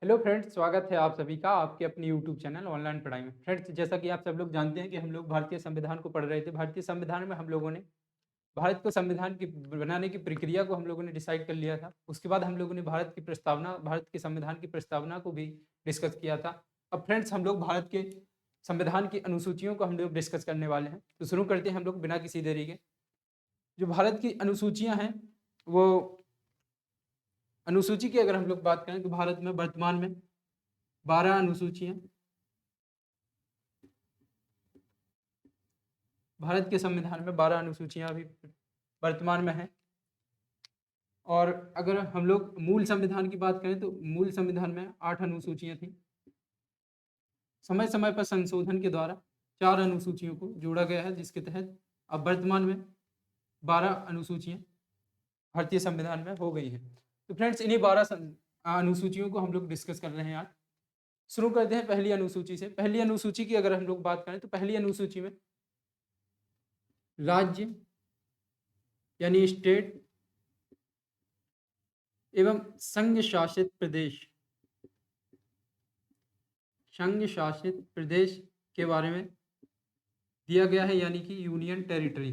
Hello friends, स्वागत है आप सभी का आपके अपने यूट्यूब चैनल ऑनलाइन पढ़ाई में। फ्रेंड्स, जैसा कि आप सब लोग जानते हैं कि हम लोग भारतीय संविधान को पढ़ रहे थे। भारतीय संविधान में हम लोगों ने भारत को संविधान की बनाने की प्रक्रिया को हम लोगों ने डिसाइड कर लिया था। उसके बाद हम लोगों ने भारत के संविधान की प्रस्तावना को भी डिस्कस किया था। अब फ्रेंड्स, हम लोग भारत के संविधान की अनुसूचियों को हम लोग डिस्कस करने वाले हैं। तो शुरू करते हैं हम लोग बिना किसी देरी के। जो भारत की अनुसूचियाँ हैं, वो अनुसूची की अगर हम लोग बात करें तो भारत में वर्तमान में 12 अनुसूचियाँ भारत के संविधान में 12 अनुसूचियाँ अभी वर्तमान में हैं। और अगर हम लोग मूल संविधान की बात करें तो मूल संविधान में 8 अनुसूचियाँ थीं। समय समय पर संशोधन के द्वारा 4 अनुसूचियों को जोड़ा गया है, जिसके तहत अब वर्तमान में 12 अनुसूचियाँ भारतीय संविधान में हो गई हैं। तो फ्रेंड्स, इन्हीं 12 अनुसूचियों को हम लोग डिस्कस कर रहे हैं आज। शुरू करते हैं पहली अनुसूची से। पहली अनुसूची की अगर हम लोग बात करें तो पहली अनुसूची में राज्य यानी स्टेट एवं संघ शासित प्रदेश के बारे में दिया गया है, यानी कि यूनियन टेरिटरी।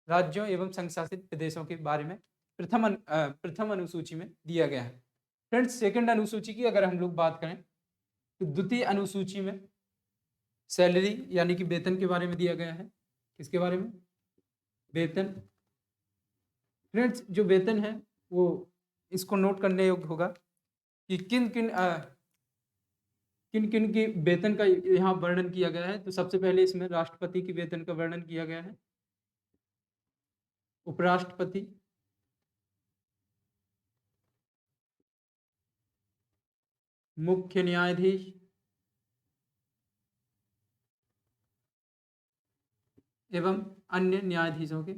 राज्यों एवं संघ शासित प्रदेशों के बारे में प्रथम अनुसूची में दिया गया है। फ्रेंड्स, सेकंड अनुसूची की अगर हम लोग बात करें तो द्वितीय अनुसूची में सैलरी यानी कि वेतन के बारे में दिया गया है। किसके बारे में? वेतन। फ्रेंड्स, जो वेतन है वो इसको नोट करने योग्य होगा कि किन किन की वेतन का यहाँ वर्णन किया गया है। तो सबसे पहले इसमें राष्ट्रपति की वेतन का वर्णन किया गया है, उपराष्ट्रपति, मुख्य न्यायाधीश एवं अन्य न्यायाधीशों के,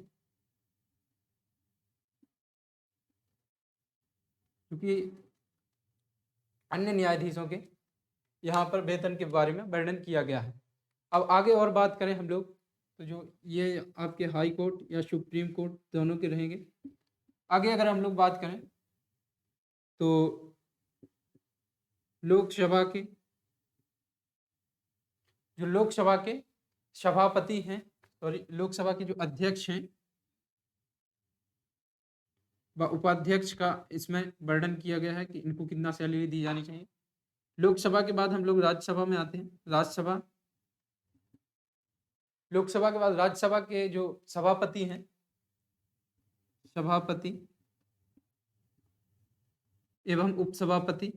क्योंकि अन्य न्यायाधीशों के यहाँ पर वेतन के बारे में वर्णन किया गया है। अब आगे और बात करें हम लोग तो जो ये आपके हाई कोर्ट या सुप्रीम कोर्ट दोनों के रहेंगे। आगे अगर हम लोग बात करें तो लोकसभा के लोकसभा के सभापति हैं, और लोकसभा के जो अध्यक्ष हैं व उपाध्यक्ष का इसमें वर्णन किया गया है कि इनको कितना सैलरी दी जानी चाहिए। लोकसभा के बाद हम लोग राज्यसभा में आते हैं। लोकसभा के बाद राज्यसभा के जो सभापति हैं, सभापति एवं उपसभापति,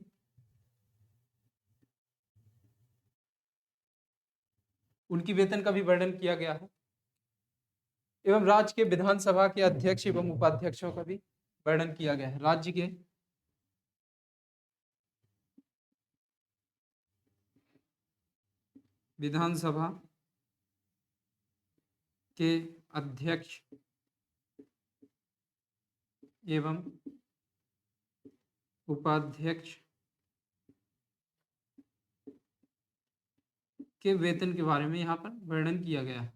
उनकी वेतन का भी वर्णन किया गया है। एवं राज्य के विधानसभा के अध्यक्ष एवं उपाध्यक्षों का भी वर्णन किया गया है। राज्य के विधानसभा के अध्यक्ष एवं उपाध्यक्ष के वेतन के बारे में यहाँ पर वर्णन किया गया है।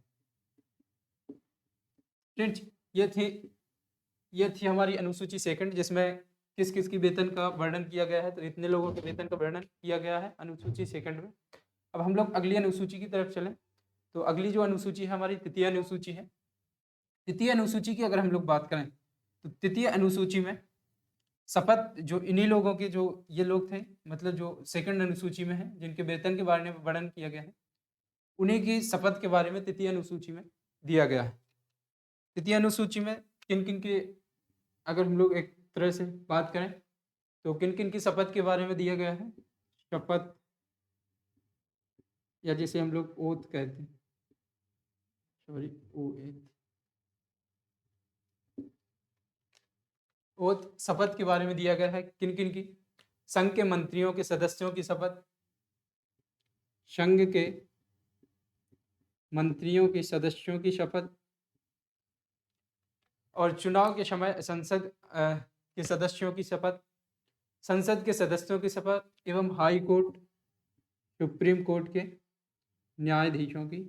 फ्रेंड्स, ये थी हमारी अनुसूची सेकंड, जिसमें किस किस की वेतन का वर्णन किया गया है। तो इतने लोगों के वेतन का वर्णन किया गया है अनुसूची सेकंड में। अब हम लोग अगली अनुसूची की तरफ चलें तो अगली जो अनुसूची है हमारी तृतीय अनुसूची है। तृतीय अनुसूची की अगर हम लोग बात करें तो तृतीय अनुसूची में शपथ, जो इन्हीं लोगों के जो ये लोग थे, मतलब जो सेकंड अनुसूची में है, जिनके वेतन के बारे में वर्णन किया गया है, उन्हीं की शपथ के बारे में तृतीय अनुसूची में दिया गया है। तृतीय अनुसूची में किन किन के अगर हम लोग एक तरह से बात करें तो किन किन की शपथ के बारे में दिया गया है। शपथ, या जिसे हम लोग ओथ कहते हैं, सॉरी, ओथ शपथ के बारे में दिया गया है। किन किन की? संघ के मंत्रियों के सदस्यों की शपथ, संघ के मंत्रियों के सदस्यों की शपथ, और चुनाव के समय संसद के सदस्यों की शपथ, संसद के सदस्यों की शपथ एवं हाई कोर्ट, सुप्रीम कोर्ट के न्यायाधीशों की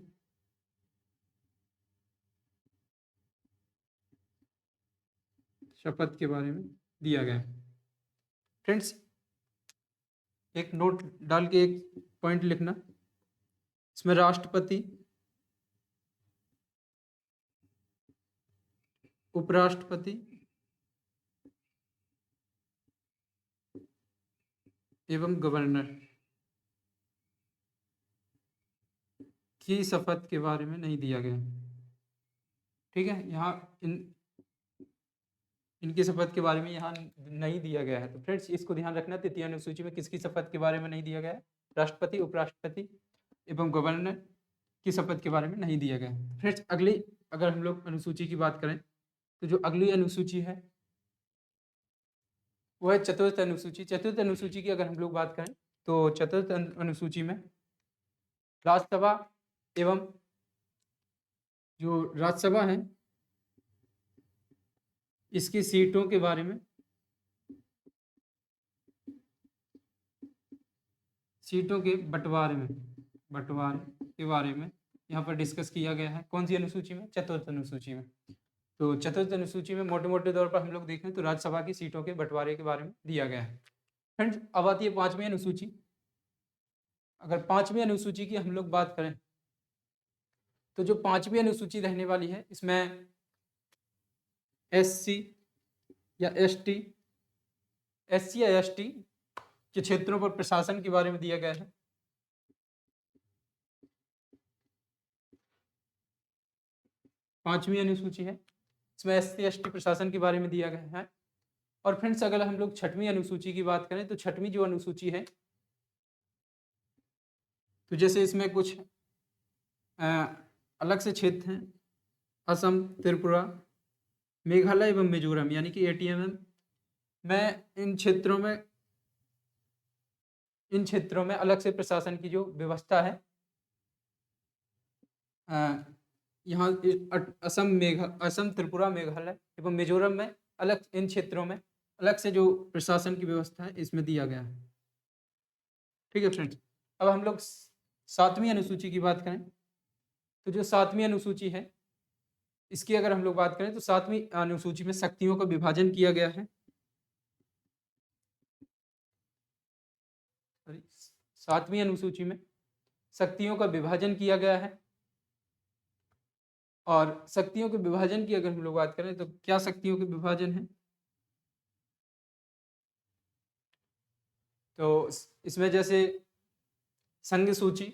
शपथ के बारे में दिया गया है। फ्रेंड्स, एक नोट डाल के एक पॉइंट लिखना, इसमें राष्ट्रपति, उपराष्ट्रपति एवं गवर्नर की शपथ के बारे में नहीं दिया गया। ठीक है, यहाँ इनकी शपथ के बारे में यहाँ नहीं दिया गया है। तो फ्रेंड्स इसको ध्यान रखना, तृतीय अनुसूची में किसकी शपथ के बारे में नहीं दिया गया है? राष्ट्रपति, उपराष्ट्रपति एवं गवर्नर की शपथ के बारे में नहीं दिया गया है। फ्रेंड्स अगली अगर हम लोग अनुसूची की बात करें तो जो अगली अनुसूची है वो है चतुर्थ अनुसूची। चतुर्थ अनुसूची की अगर हम लोग बात करें तो चतुर्थ अनुसूची में राज्यसभा एवं जो राज्यसभा है इसकी सीटों के बारे में, सीटों के बंटवारे के बारे में यहाँ पर डिस्कस किया गया है। कौन सी अनुसूची में? चतुर्थ अनुसूची में। तो चतुर्थ अनुसूची में मोटे मोटे तौर पर हम लोग देखें तो राज्यसभा की सीटों के बंटवारे के बारे में दिया गया है। फ्रेंड्स अब आती है पांचवी अनुसूची। अगर पांचवी अनुसूची की हम लोग बात करें तो जो पांचवी अनुसूची रहने वाली है इसमें एससी या एसटी के क्षेत्रों पर प्रशासन के बारे में दिया गया है। पांचवी अनुसूची है, इसमें एससी एसटी प्रशासन के बारे में दिया गया है। और फ्रेंड्स अगर हम लोग छठवीं अनुसूची की बात करें तो छठवीं जो अनुसूची है तो जैसे इसमें कुछ अलग से क्षेत्र हैं, असम, त्रिपुरा, मेघालय एवं मिजोरम यानी कि एटीएमएम में इन क्षेत्रों में अलग से प्रशासन की जो व्यवस्था है यहाँ असम, त्रिपुरा, मेघालय एवं मिजोरम में अलग, इन क्षेत्रों में अलग से जो प्रशासन की व्यवस्था है इसमें दिया गया है। ठीक है फ्रेंड्स, अब हम लोग सातवीं अनुसूची की बात करें तो जो सातवीं अनुसूची है इसकी अगर हम लोग बात करें तो सातवीं अनुसूची में शक्तियों का विभाजन किया गया है। सातवीं अनुसूची में शक्तियों का विभाजन किया गया है। और शक्तियों के विभाजन की अगर हम लोग बात करें तो क्या शक्तियों के विभाजन है? तो इसमें जैसे संघ सूची,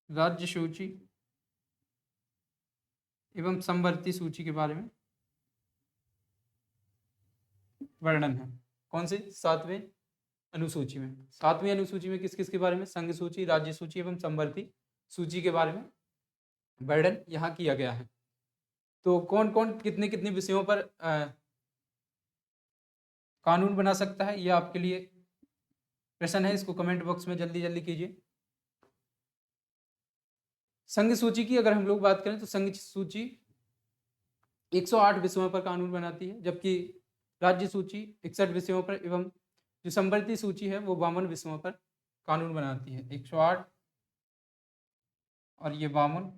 राज्य सूची एवं समवर्ती सूची के बारे में वर्णन है। कौन से? सातवें अनुसूची में। सातवीं अनुसूची में किस किस के बारे में? संघ सूची, राज्य सूची एवं समवर्ती सूची के बारे में वर्णन यहाँ किया गया है। तो कौन कौन कितने कितने विषयों पर कानून बना सकता है, यह आपके लिए प्रश्न है, इसको कमेंट बॉक्स में जल्दी जल्दी कीजिए। संघ सूची की अगर हम लोग बात करें तो संघ सूची 108 विषयों पर कानून बनाती है, जबकि राज्य सूची 61 विषयों पर एवं जो समवर्ती सूची है वो 52 विषयों पर कानून बनाती है। 108 और ये 52,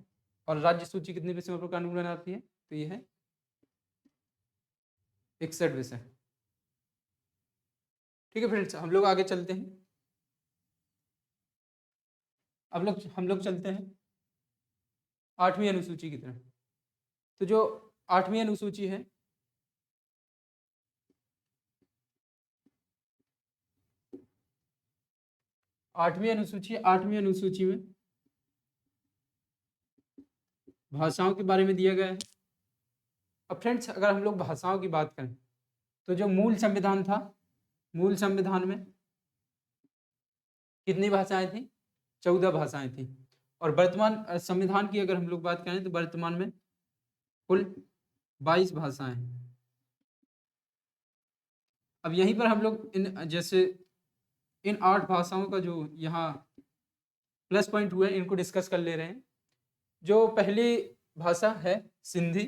और राज्य सूची कितने विषयों पर कानून बनाती है? तो ये है 61 विषय। ठीक है फ्रेंड्स, हम लोग आगे चलते हैं। अब हम लोग चलते हैं आठवीं अनुसूची की तरफ। तो जो आठवीं अनुसूची है आठवीं अनुसूची में भाषाओं के बारे में दिया गया है। अब फ्रेंड्स अगर हम लोग भाषाओं की बात करें तो जो मूल संविधान था, मूल संविधान में कितनी भाषाएं थी? 14 भाषाएं थी। और वर्तमान संविधान की अगर हम लोग बात करें तो वर्तमान में कुल 22 भाषाएं हैं। अब यहीं पर हम लोग इन 8 भाषाओं का जो यहाँ प्लस पॉइंट हुआ है इनको डिस्कस कर ले रहे हैं। जो पहली भाषा है सिंधी,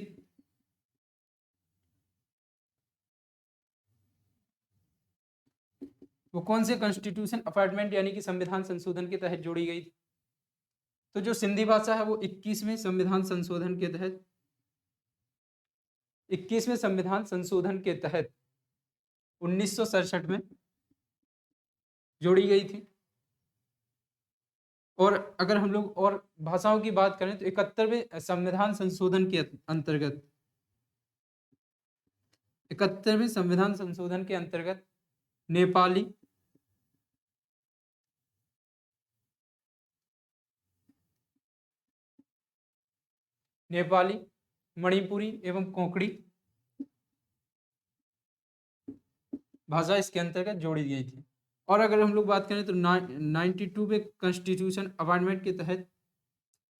वो कौन से कॉन्स्टिट्यूशन अमेंडमेंट यानी कि संविधान संशोधन के तहत जोड़ी गई थी? तो जो सिंधी भाषा है वो 21वें संविधान संशोधन के तहत 21वें संविधान संशोधन के तहत 1967 में जोड़ी गई थी। और अगर हम लोग और भाषाओं की बात करें तो 71वें संविधान संशोधन के अंतर्गत 71वें संविधान संशोधन के अंतर्गत नेपाली, मणिपुरी एवं कोंकणी भाषा इसके अंतर्गत जोड़ी गई थी। और अगर हम लोग बात करें तो 92 में कॉन्स्टिट्यूशन अमेंडमेंट के तहत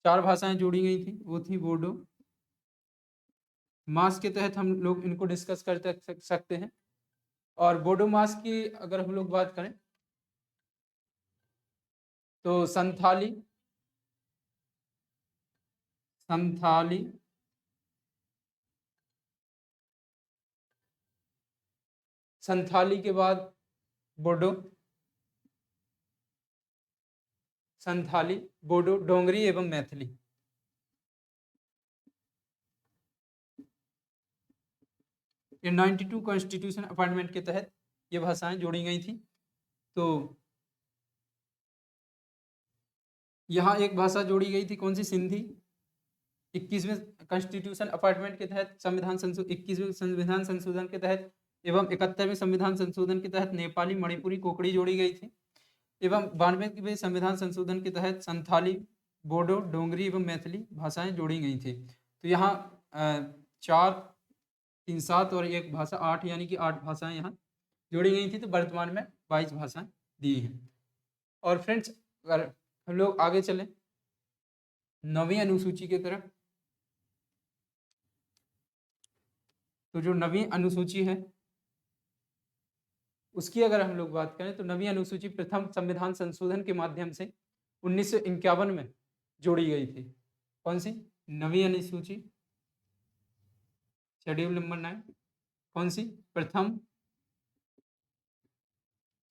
4 भाषाएं जोड़ी गई थी, वो थी बोडो। मास के तहत हम लोग इनको डिस्कस कर सकते हैं। और बोडो मास की अगर हम लोग बात करें तो संथाली के बाद बोडो, संथाली, बोडो, डोंगरी एवं मैथिली। ये 92 कॉन्स्टिट्यूशन अमेंडमेंट के तहत ये भाषाएं जोड़ी गई थी। तो यहाँ एक भाषा जोड़ी गई थी, कौन सी? सिंधी। 21वें कॉन्स्टिट्यूशन अमेंडमेंट के तहत 21वें संविधान संशोधन के तहत एवं 71वें संविधान संशोधन के तहत नेपाली, मणिपुरी, कोंकणी जोड़ी गई थी। एवं 92वें संविधान संशोधन के तहत संथाली, बोडो, डोंगरी एवं मैथिली भाषाएं जोड़ी गई थी। तो यहाँ 4, 3, 7 और एक भाषा 8, यानी कि 8 भाषाएं यहाँ जोड़ी गई थी। तो वर्तमान में 22 भाषाएं दी हैं। और फ्रेंड्स अगर हम लोग आगे चलें 9वीं अनुसूची की तरफ, तो जो 9वीं अनुसूची है उसकी अगर हम लोग बात करें तो 9वीं अनुसूची प्रथम संविधान संशोधन के माध्यम से 1951 में जोड़ी गई थी। कौन सी? 9वीं अनुसूची, शेड्यूल नंबर 9, कौन सी? प्रथम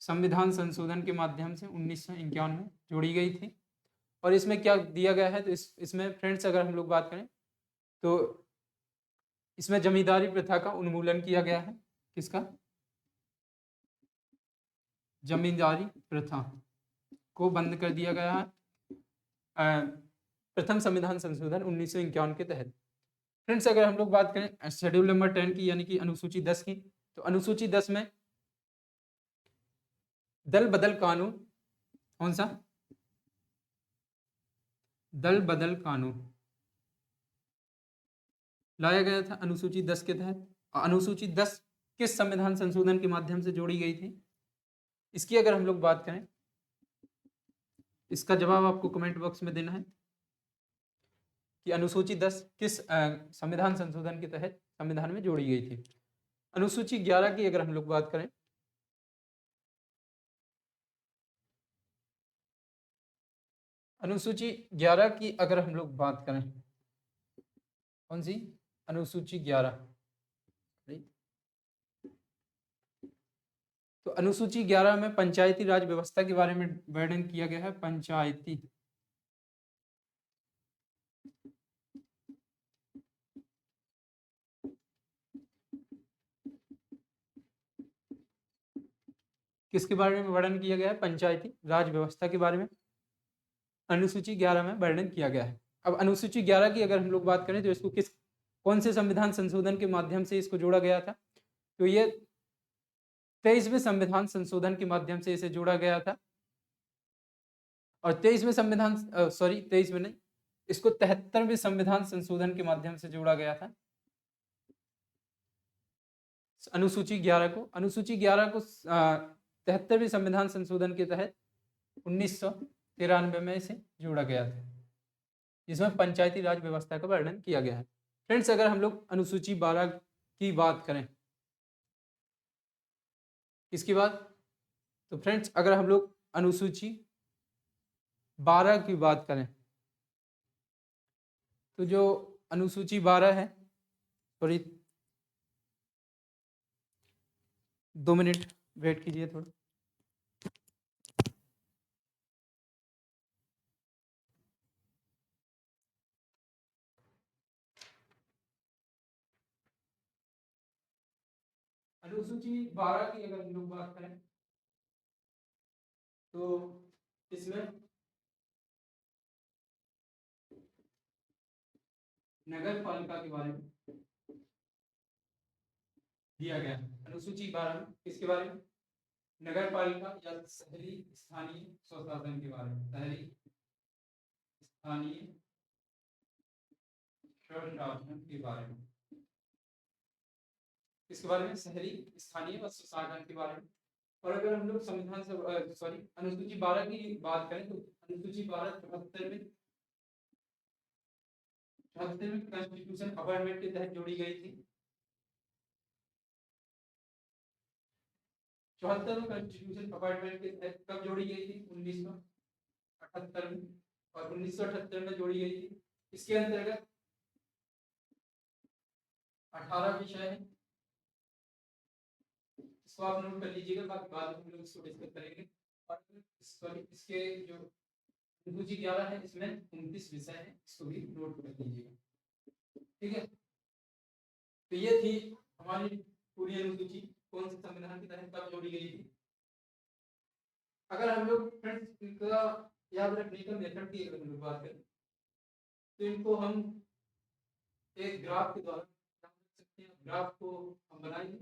संविधान संशोधन के माध्यम से 1951 में जोड़ी गई थी। और इसमें क्या दिया गया है? तो इसमें फ्रेंड्स अगर हम लोग बात करें तो इसमें जमींदारी प्रथा का उन्मूलन किया गया है। किसका? जमींदारी प्रथा को बंद कर दिया गया है प्रथम संविधान संशोधन 1951 के तहत। फ्रेंड्स अगर हम लोग बात करें शेड्यूल नंबर 10 की, यानी कि अनुसूची 10 की, तो अनुसूची 10 में दल बदल कानून, कौन सा? दल बदल कानून लाया गया था अनुसूची 10 के तहत। अनुसूची 10 किस संविधान संशोधन के माध्यम से जोड़ी गई थी? इसकी अगर हम लोग बात करें, इसका जवाब आपको कमेंट बॉक्स में देना है कि अनुसूची 10 किस संविधान संशोधन के तहत संविधान में जोड़ी गई थी। अनुसूची 11 की अगर हम लोग बात करें, अनुसूची 11 की अगर हम लोग बात करें, कौन सी? अनुसूची 11। तो अनुसूची 11 में पंचायती राज व्यवस्था के बारे में वर्णन किया गया है। पंचायती किसके बारे में वर्णन किया गया है? पंचायती राज व्यवस्था के बारे में अनुसूची 11 में वर्णन किया गया है। अब अनुसूची 11 की अगर हम लोग बात करें तो इसको कौन से संविधान संशोधन के माध्यम से इसको जोड़ा गया था? तो ये 23वें संविधान संशोधन के माध्यम से इसे जोड़ा गया था। और 23वें संविधान 23वें नहीं, इसको 73वें संविधान संशोधन के माध्यम से जोड़ा गया था। अनुसूची 11 को 73वें संविधान संशोधन के तहत 1993 में इसे जोड़ा गया था, जिसमें पंचायती राज व्यवस्था का वर्णन किया गया है। फ्रेंड्स अगर हम लोग अनुसूची 12 की बात करें, किसकी बात? तो फ्रेंड्स अगर हम लोग अनुसूची 12 की बात करें तो जो अनुसूची 12 है, सॉरी 2 मिनट वेट कीजिए थोड़ा। अनुसूची 12 की अगर हम लोग बात करें तो इसमें नगर पालिका के बारे में दिया गया है। अनुसूची 12 में किसके बारे में? नगर पालिका या शहरी स्थानीय स्वशासन के बारे में, शहरी स्थानीय स्वशासन के बारे में, किसके बारे में? शहरी स्थानीय व स्वशासन के बारे में। और अगर हम लोग संविधान से सॉरी अनुसूची 12 की बात करें तो अनुसूची 12 74 में कॉन्स्टिट्यूशन अमेंडमेंट के तहत जोड़ी गई थी। 74 में कॉन्स्टिट्यूशन अमेंडमेंट के तहत कब जोड़ी गई थी? 1978 में। और 1978 में जोड़ी गई थी। इसके अंतर्गत 18 विषय है, इसको आप नोट कर लीजिएगा, बाकी बाद में हम लोग इसको डिस्कस करेंगे। और सॉरी इसके जो अनुसूची 11 है इसमें 29 विषय है, इसको भी नोट कर लीजिएगा, ठीक है। तो ये थी हमारी पूरी अनुसूची कौन से संविधान के तहत कब जोड़ी गई थी। अगर हम लोग फ्रेंड्स इनका याद रखने का मेथड की अगर हम लोग बात करें तो इनको हम एक ग्राफ के द्वारा रख सकते हैं। ग्राफ को हम बनाएंगे,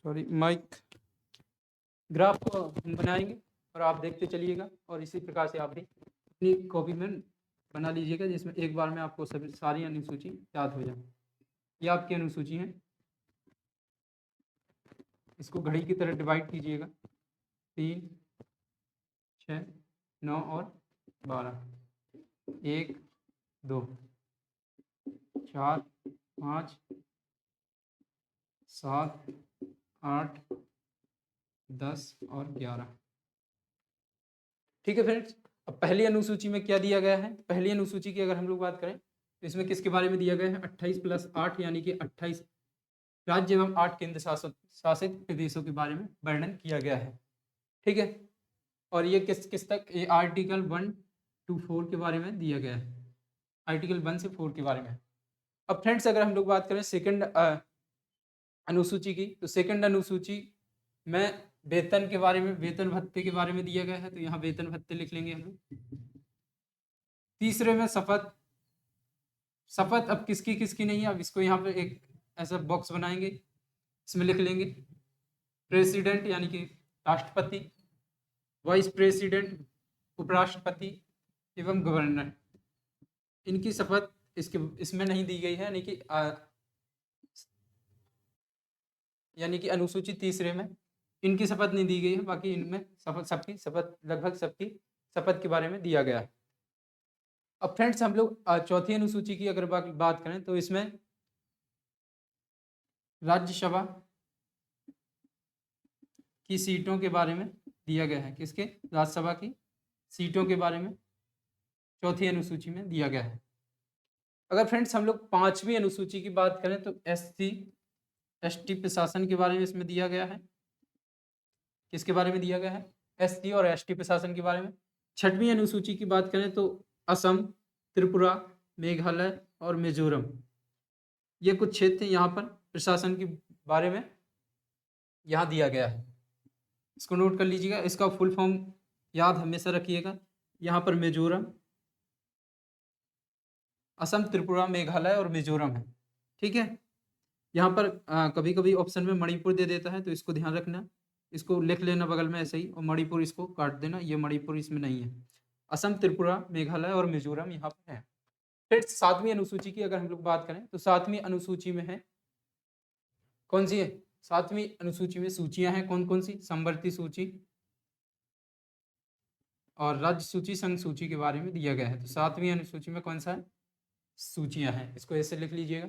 सॉरी माइक, ग्राफ को हम बनाएंगे और आप देखते चलिएगा और इसी प्रकार से आप भी अपनी कॉपी में बना लीजिएगा जिसमें एक बार में आपको सभी सारी अनुसूची याद हो जाए। ये आपकी अनुसूची है, इसको घड़ी की तरह डिवाइड कीजिएगा, 3, 6, 9 और 12, 1, 2, 4, 5, 7, 8, 10 और 11, ठीक है फ्रेंड्स। अब पहली अनुसूची में क्या दिया गया है? पहली अनुसूची की अगर हम लोग बात करें तो इसमें किसके बारे में दिया गया है? 28 + 8 यानी कि 28 राज्य एवं 8 केंद्र शासित प्रदेशों के बारे में वर्णन किया गया है, ठीक है। और ये किस तक? ये आर्टिकल 1 to 4 के बारे में दिया गया है, आर्टिकल 1 से 4 के बारे में। अब फ्रेंड्स अगर हम लोग बात करें सेकंड अनुसूची की, तो सेकंड अनुसूची में वेतन के बारे में, वेतन भत्ते के बारे में दिया गया है, तो यहाँ वेतन भत्ते लिख लेंगे हम लोग। तीसरे में शपथ, शपथ अब किसकी किसकी नहीं है, अब इसको यहाँ पे एक ऐसा बॉक्स बनाएंगे, इसमें लिख लेंगे प्रेसिडेंट यानी कि राष्ट्रपति, वाइस प्रेसिडेंट उपराष्ट्रपति एवं गवर्नर, इनकी शपथ इसके इसमें नहीं दी गई है, यानी कि अनुसूची तीसरे में इनकी शपथ नहीं दी गई है, बाकी इनमें शपथ सबकी शपथ लगभग सबकी शपथ के बारे में दिया गया है। अब फ्रेंड्स हम लोग चौथी अनुसूची की अगर बात करें तो इसमें राज्यसभा की सीटों के बारे में दिया गया है, किसके? राज्यसभा की सीटों के बारे में चौथी अनुसूची में दिया गया है। अगर फ्रेंड्स हम लोग पांचवी अनुसूची की बात करें तो SC ST प्रशासन के बारे में इसमें दिया गया है, किसके बारे में दिया गया है? SC और ST प्रशासन के बारे में। छठवीं अनुसूची की बात करें तो असम, त्रिपुरा, मेघालय और मिजोरम, ये कुछ क्षेत्र यहाँ पर प्रशासन के बारे में यहाँ दिया गया है, इसको नोट कर लीजिएगा। इसका फुल फॉर्म याद हमेशा रखिएगा, यहाँ पर मिजोरम, असम, त्रिपुरा, मेघालय और मिजोरम है, ठीक है। यहाँ पर कभी कभी ऑप्शन में मणिपुर दे देता है, तो इसको ध्यान रखना, इसको लिख लेना बगल में ऐसे ही, और मणिपुर इसको काट देना, ये मणिपुर इसमें नहीं है। असम, त्रिपुरा, मेघालय और मिजोरम यहाँ पर है। फिर सातवीं अनुसूची की अगर हम लोग बात करें तो सातवीं अनुसूची में है कौन सी है? सातवीं अनुसूची में सूचियां हैं कौन कौन सी? संवर्ती सूची और राज्य सूची, संघ सूची के बारे में दिया गया है। तो सातवीं अनुसूची में कौन सा है? सूचियां हैं, इसको ऐसे लिख लीजिएगा।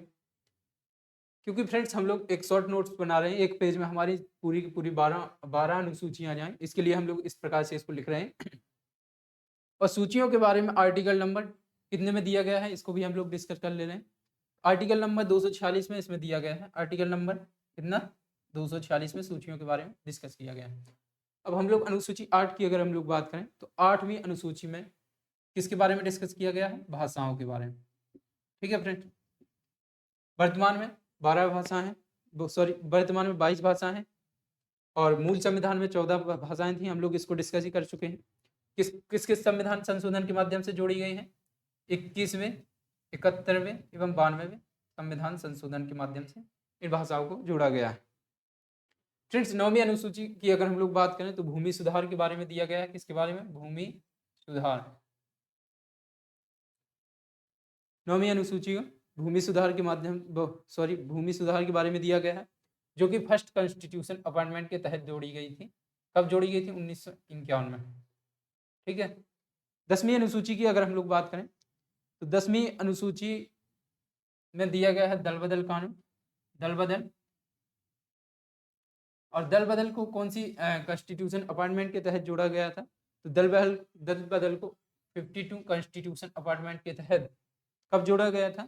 क्योंकि फ्रेंड्स हम लोग एक शॉर्ट नोट्स बना रहे हैं, एक पेज में हमारी पूरी की पूरी 12 अनुसूचियां आ जाएं, इसके लिए हम लोग इस प्रकार से इसको लिख रहे हैं। और सूचियों के बारे में आर्टिकल नंबर कितने में दिया गया है, इसको भी हम लोग डिस्कस कर ले रहे हैं। आर्टिकल नंबर 246 में इसमें दिया गया है, आर्टिकल नंबर कितना? 246 में सूचियों के बारे में डिस्कस किया गया है। अब हम लोग अनुसूची 8 की अगर हम लोग बात करें तो 8वीं अनुसूची में किसके बारे में डिस्कस किया गया है? भाषाओं के बारे में, ठीक है फ्रेंड। वर्तमान में 12 भाषाएं हैं, वर्तमान में 22 भाषाएं हैं और मूल संविधान में 14 भाषाएं थी। हम लोग इसको डिस्कस ही कर चुके हैं। किस किस संविधान संशोधन के माध्यम से जोड़ी गई हैं? 21वें, 71वें एवं 92वें संविधान संशोधन के माध्यम से इन भाषाओं को जोड़ा गया है। फ्रेंड्स, 9वीं अनुसूची की अगर हम लोग बात करें तो भूमि सुधार के बारे में दिया गया है। किसके बारे में? भूमि सुधार। 9वीं अनुसूची को भूमि सुधार के भूमि सुधार के बारे में दिया गया है, जो कि फर्स्ट कॉन्स्टिट्यूशन अमेंडमेंट के तहत जोड़ी गई थी। कब जोड़ी गई थी? 1951 में। ठीक है। 10वीं अनुसूची की अगर हम लोग बात करें तो 10वीं अनुसूची में दिया गया है दल बदल कानून। दल बदल, और दल बदल को कौन सी कॉन्स्टिट्यूशन अमेंडमेंट के तहत जोड़ा गया था? तो दल बदल को 52 कॉन्स्टिट्यूशन अमेंडमेंट के तहत कब जोड़ा गया था?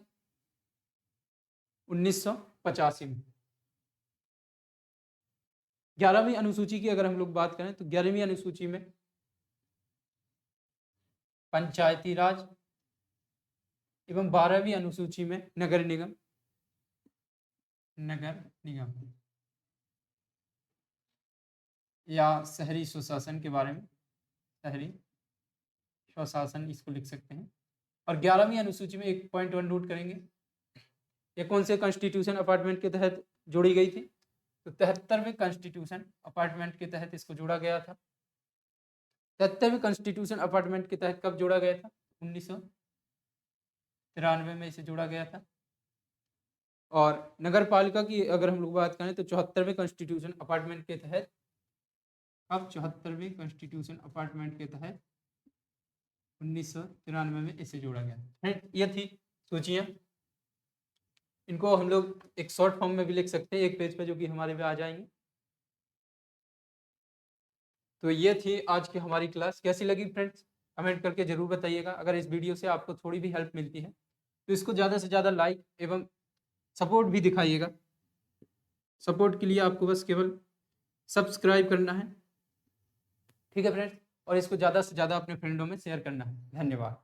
1985 में। 11वीं अनुसूची की अगर हम लोग बात करें तो 11वीं अनुसूची में पंचायती राज एवं 12वीं अनुसूची में नगर निगम या शहरी सुशासन के बारे में, शहरी स्वशासन इसको लिख सकते हैं। और 11वीं अनुसूची में एक पॉइंट वन नोट करेंगे, ये कौन से कॉन्स्टिट्यूशन अमेंडमेंट के तहत जोड़ी गई थी? तो 73वें कॉन्स्टिट्यूशन अमेंडमेंट के तहत इसको जोड़ा गया था। 73वें कॉन्स्टिट्यूशन अमेंडमेंट के तहत कब जोड़ा गया था? 1993 में इसे जोड़ा गया था। और नगर पालिका की अगर हम लोग बात करें तो 74वें कॉन्स्टिट्यूशन अमेंडमेंट के तहत, अब 74वें कॉन्स्टिट्यूशन अमेंडमेंट के तहत 1993 में इसे जोड़ा गया। ये थी सूचियाँ। इनको हम लोग एक शॉर्ट फॉर्म में भी लिख सकते हैं एक पेज पे, जो कि हमारे पे आ जाएंगे। तो ये थी आज की हमारी क्लास। कैसी लगी फ्रेंड्स? कमेंट करके जरूर बताइएगा। अगर इस वीडियो से आपको थोड़ी भी हेल्प मिलती है तो इसको ज़्यादा से ज़्यादा लाइक एवं सपोर्ट भी दिखाइएगा। सपोर्ट के लिए आपको बस केवल सब्सक्राइब करना है। ठीक है फ्रेंड्स, और इसको ज़्यादा से ज़्यादा अपने फ्रेंडों में शेयर करना है। धन्यवाद।